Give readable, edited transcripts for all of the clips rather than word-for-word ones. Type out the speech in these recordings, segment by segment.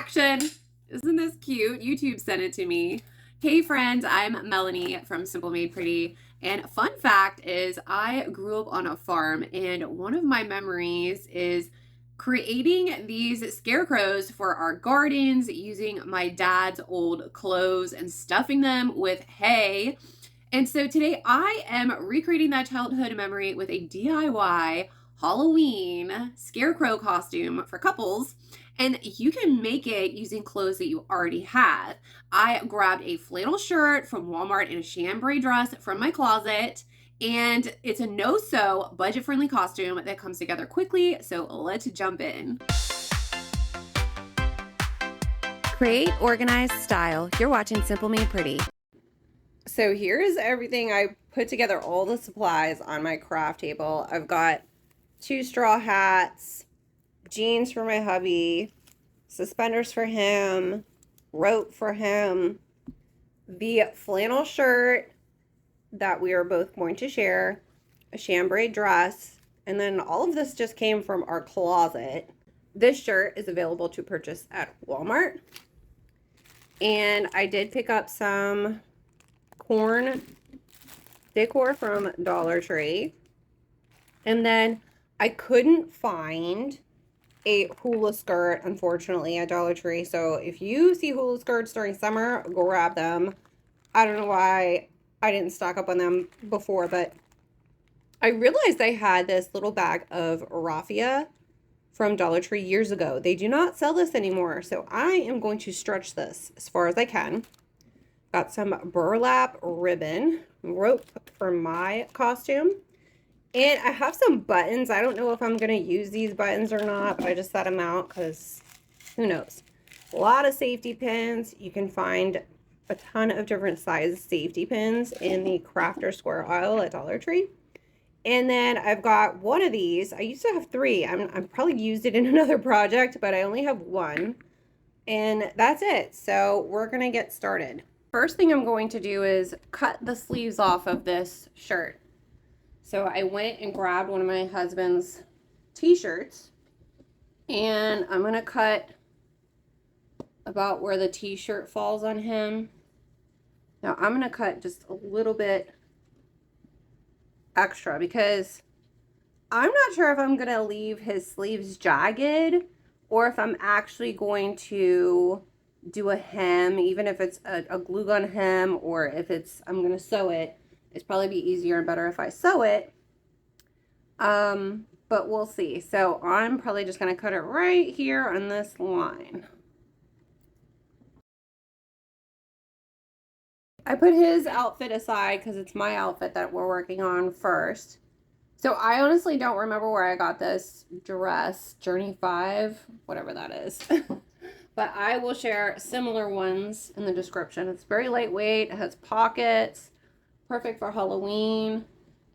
reaction. Isn't this cute? YouTube sent it to me. Hey friends, I'm Melanie from Simple Made Pretty. And fun fact is I grew up on a farm, and one of my memories is creating these scarecrows for our gardens using my dad's old clothes and stuffing them with hay. And so today I am recreating that childhood memory with a DIY Halloween scarecrow costume for couples. And you can make it using clothes that you already have. I grabbed a flannel shirt from Walmart and a chambray dress from my closet. And it's a no-sew, budget-friendly costume that comes together quickly. So let's jump in. Create, organize, style. You're watching Simple Made Pretty. So here's everything. I put together all the supplies on my craft table. I've got 2 straw hats, jeans for my hubby, suspenders for him, rope for him, the flannel shirt that we are both going to share, a chambray dress, and then all of this just came from our closet. This shirt is available to purchase at Walmart. And I did pick up some corn decor from Dollar Tree. And then I couldn't find a hula skirt, unfortunately, at Dollar Tree. So if you see hula skirts during summer, grab them. I don't know why I didn't stock up on them before, but I realized I had this little bag of raffia from Dollar Tree years ago. They do not sell this anymore, so I am going to stretch this as far as I can. Got some burlap ribbon, rope for my costume, and I have some buttons. I don't know if I'm going to use these buttons or not, but I just set them out because who knows. A lot of safety pins. You can find a ton of different size safety pins in the crafter square aisle at Dollar Tree. And then I've got one of these. I used to have 3. I'm probably used it in another project, but I only have 1. And that's it. So we're going to get started. First thing I'm going to do is cut the sleeves off of this shirt. So I went and grabbed one of my husband's t-shirts, and I'm going to cut about where the t-shirt falls on him. Now I'm going to cut just a little bit extra because I'm not sure if I'm going to leave his sleeves jagged or if I'm actually going to do a hem, even if it's a glue gun hem, or if I'm going to sew it. It's probably be easier and better if I sew it. But we'll see. So I'm probably just going to cut it right here on this line. I put his outfit aside because it's my outfit that we're working on first. So I honestly don't remember where I got this dress, Journey 5, whatever that is. But I will share similar ones in the description. It's very lightweight. It has pockets. Perfect for Halloween.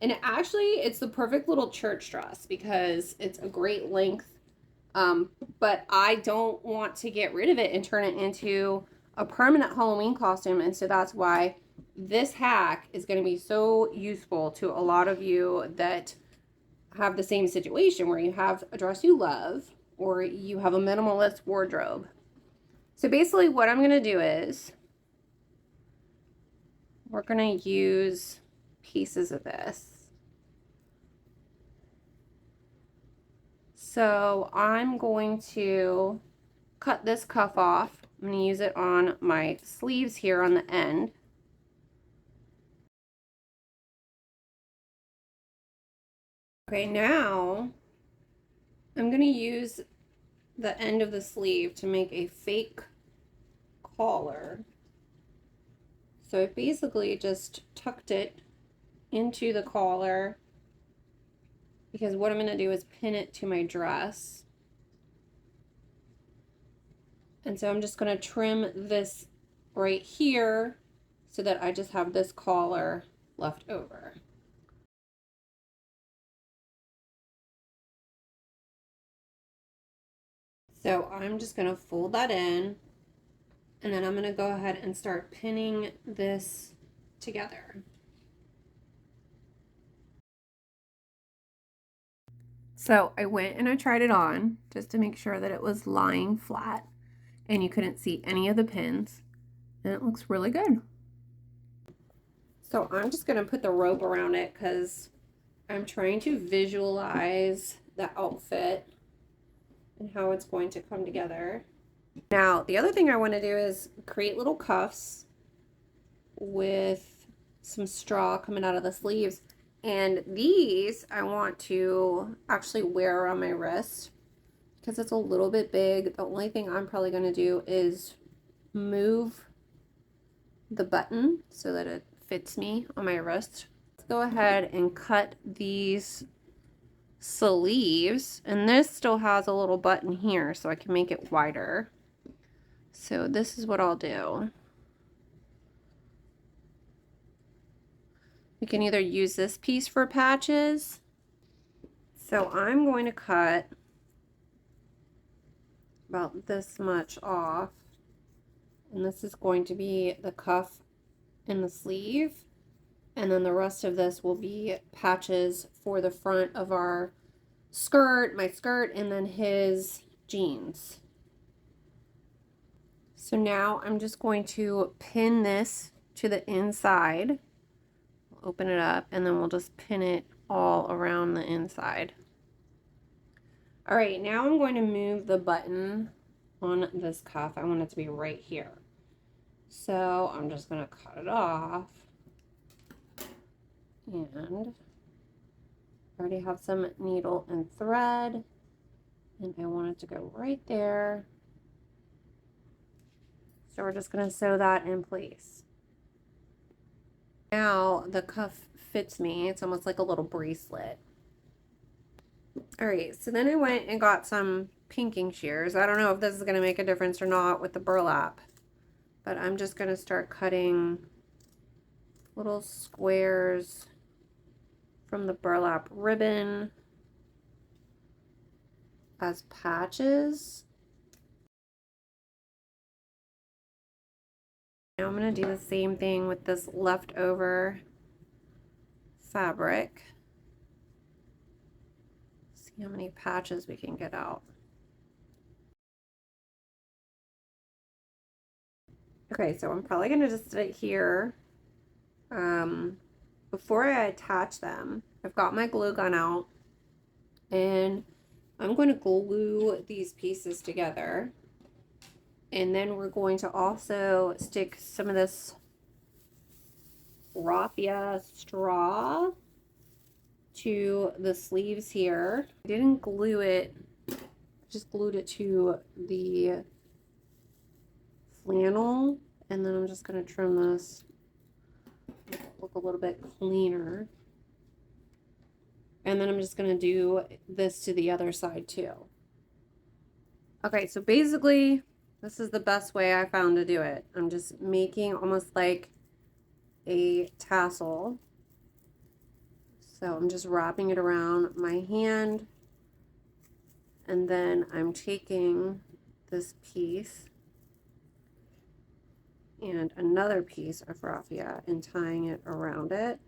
And it's the perfect little church dress because it's a great length. But I don't want to get rid of it and turn it into a permanent Halloween costume. And so that's why this hack is going to be so useful to a lot of you that have the same situation where you have a dress you love or you have a minimalist wardrobe. So basically what I'm going to do is we're going to use pieces of this. So I'm going to cut this cuff off. I'm going to use it on my sleeves here on the end. Okay, now I'm going to use the end of the sleeve to make a fake collar. So I basically just tucked it into the collar because what I'm going to do is pin it to my dress. And so I'm just going to trim this right here so that I just have this collar left over. So I'm just going to fold that in, and then I'm going to go ahead and start pinning this together. So I went and I tried it on just to make sure that it was lying flat. and you couldn't see any of the pins, and it looks really good. So I'm just gonna put the rope around it because I'm trying to visualize the outfit and how it's going to come together. Now, the other thing I want to do is create little cuffs with some straw coming out of the sleeves. And these I want to actually wear around my wrist because it's a little bit big. The only thing I'm probably going to do is move the button so that it fits me on my wrist. Let's go ahead and cut these sleeves, and this still has a little button here so I can make it wider. So this is what I'll do. You can either use this piece for patches. So I'm going to cut about this much off, and this is going to be the cuff and the sleeve, and then the rest of this will be patches for the front of our skirt, my skirt, and then his jeans. So now I'm just going to pin this to the inside. We'll open it up, and then we'll just pin it all around the inside. All right, now I'm going to move the button on this cuff. I want it to be right here. So I'm just going to cut it off. And I already have some needle and thread, and I want it to go right there. So we're just going to sew that in place. Now the cuff fits me. It's almost like a little bracelet. All right, so then I went and got some pinking shears. I don't know if this is going to make a difference or not with the burlap, but I'm just going to start cutting little squares from the burlap ribbon as patches. Now I'm going to do the same thing with this leftover fabric. See how many patches we can get out. Okay, so I'm probably going to just sit here. Before I attach them, I've got my glue gun out, and I'm going to glue these pieces together. And then we're going to also stick some of this raffia straw to the sleeves here. I didn't glue it, just glued it to the flannel, and then I'm just going to trim this, look a little bit cleaner. And then I'm just going to do this to the other side too. Okay, so basically this is the best way I found to do it. I'm just making almost like a tassel. So I'm just wrapping it around my hand, and then I'm taking this piece and another piece of raffia and tying it around it.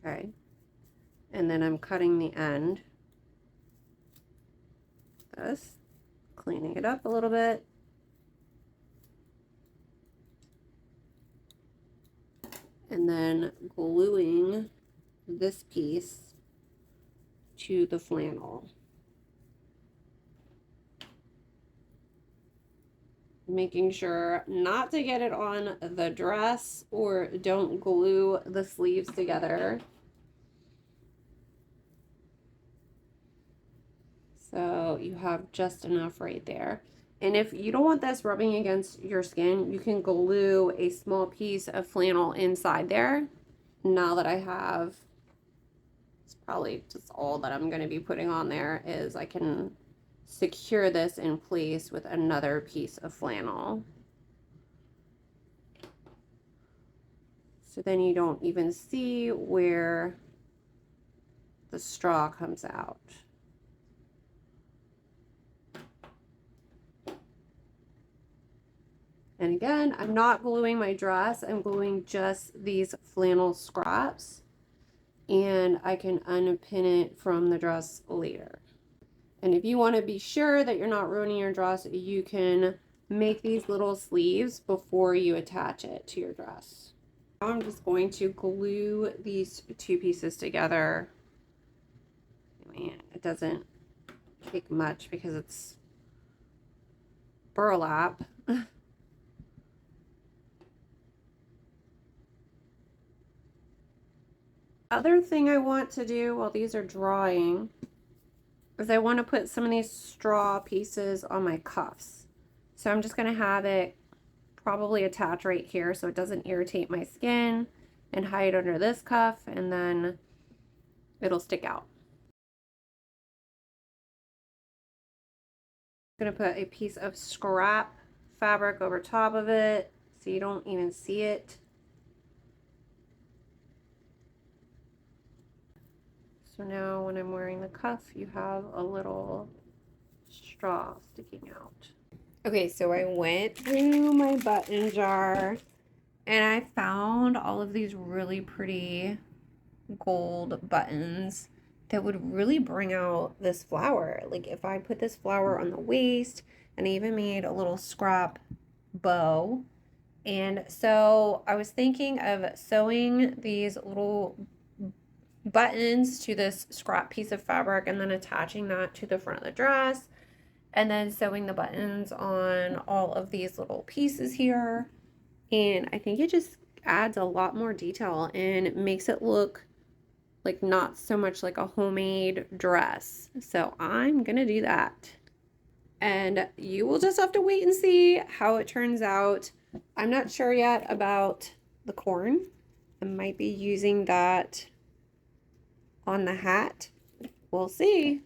Okay, and then I'm cutting the end. This, cleaning it up a little bit. And then gluing this piece to the flannel. Making sure not to get it on the dress, or don't glue the sleeves together. So you have just enough right there. And if you don't want this rubbing against your skin, you can glue a small piece of flannel inside there. Now that I have, it's probably just all that I'm going to be putting on there, is I can secure this in place with another piece of flannel. So then you don't even see where the straw comes out. And again, I'm not gluing my dress, I'm gluing just these flannel scraps, and I can unpin it from the dress later. And if you want to be sure that you're not ruining your dress, you can make these little sleeves before you attach it to your dress. Now I'm just going to glue these two pieces together. Man, it doesn't take much because it's burlap. Other thing I want to do while these are drying is I want to put some of these straw pieces on my cuffs. So I'm just going to have it probably attach right here so it doesn't irritate my skin, and hide under this cuff, and then it'll stick out. I'm going to put a piece of scrap fabric over top of it so you don't even see it. So now when I'm wearing the cuff, you have a little straw sticking out. Okay, so I went through my button jar and I found all of these really pretty gold buttons that would really bring out this flower. Like if I put this flower on the waist, and I even made a little scrap bow. And so I was thinking of sewing these little buttons to this scrap piece of fabric and then attaching that to the front of the dress, and then sewing the buttons on all of these little pieces here. And I think it just adds a lot more detail and makes it look like not so much like a homemade dress. So I'm gonna do that, and you will just have to wait and see how it turns out. I'm not sure yet about the corn. I might be using that on the hat. We'll see.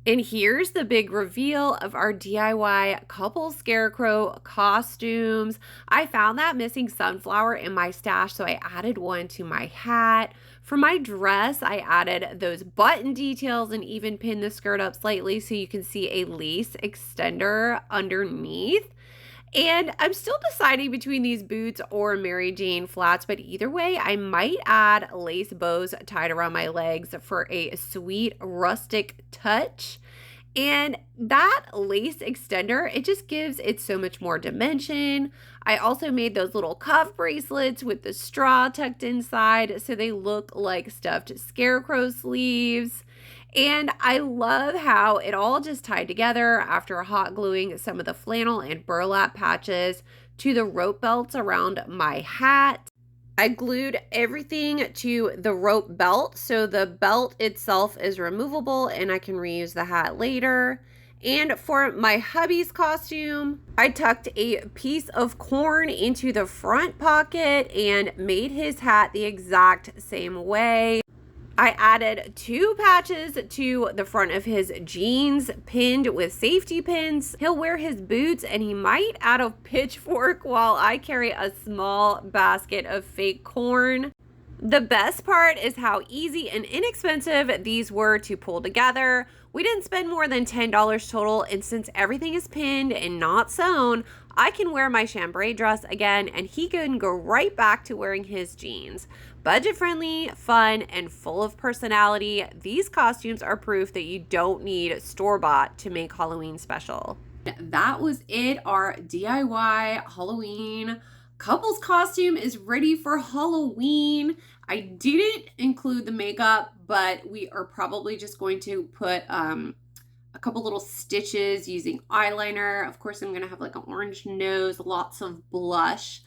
And here's the big reveal of our DIY couple scarecrow costumes. I found that missing sunflower in my stash, so I added one to my hat. For my dress, I added those button details and even pinned the skirt up slightly so you can see a lace extender underneath. And I'm still deciding between these boots or Mary Jane flats, but either way, I might add lace bows tied around my legs for a sweet rustic touch. And that lace extender, it just gives it so much more dimension. I also made those little cuff bracelets with the straw tucked inside so they look like stuffed scarecrow sleeves. And I love how it all just tied together after hot gluing some of the flannel and burlap patches to the rope belts around my hat. I glued everything to the rope belt so the belt itself is removable and I can reuse the hat later. And for my hubby's costume, I tucked a piece of corn into the front pocket and made his hat the exact same way. I added 2 patches to the front of his jeans, pinned with safety pins. He'll wear his boots and he might add a pitchfork while I carry a small basket of fake corn. The best part is how easy and inexpensive these were to pull together. We didn't spend more than $10 total, and since everything is pinned and not sewn, I can wear my chambray dress again and he can go right back to wearing his jeans. Budget friendly, fun, and full of personality, these costumes are proof that you don't need store-bought to make Halloween special. That was it. Our DIY Halloween couples costume is ready for Halloween. I didn't include the makeup, but we are probably just going to put a couple little stitches using eyeliner. Of course, I'm going to have like an orange nose, lots of blush,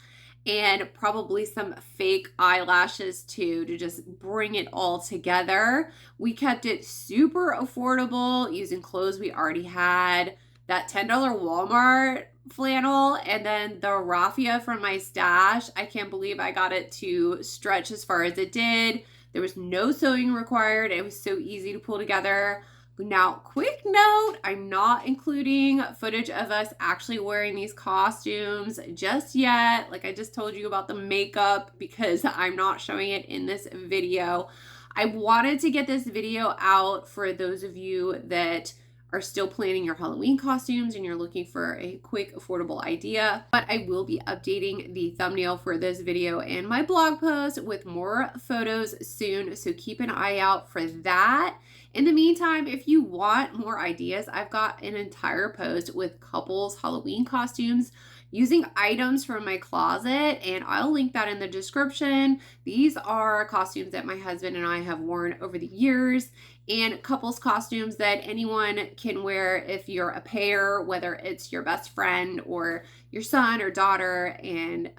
and probably some fake eyelashes too to just bring it all together. We kept it super affordable using clothes we already had. That $10 Walmart flannel and then the raffia from my stash. I can't believe I got it to stretch as far as it did. There was no sewing required. It was so easy to pull together. Now, quick note, I'm not including footage of us actually wearing these costumes just yet. Like I just told you about the makeup because I'm not showing it in this video. I wanted to get this video out for those of you that are still planning your Halloween costumes and you're looking for a quick, affordable idea. But I will be updating the thumbnail for this video and my blog post with more photos soon, so keep an eye out for that. In the meantime, if you want more ideas, I've got an entire post with couples Halloween costumes using items from my closet, and I'll link that in the description. These are costumes that my husband and I have worn over the years, and couples costumes that anyone can wear if you're a pair, whether it's your best friend or your son or daughter, and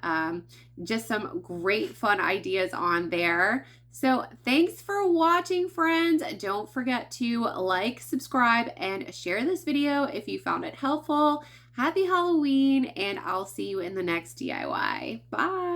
just some great fun ideas on there. So thanks for watching, friends. Don't forget to like, subscribe, and share this video if you found it helpful. Happy Halloween, and I'll see you in the next DIY. Bye.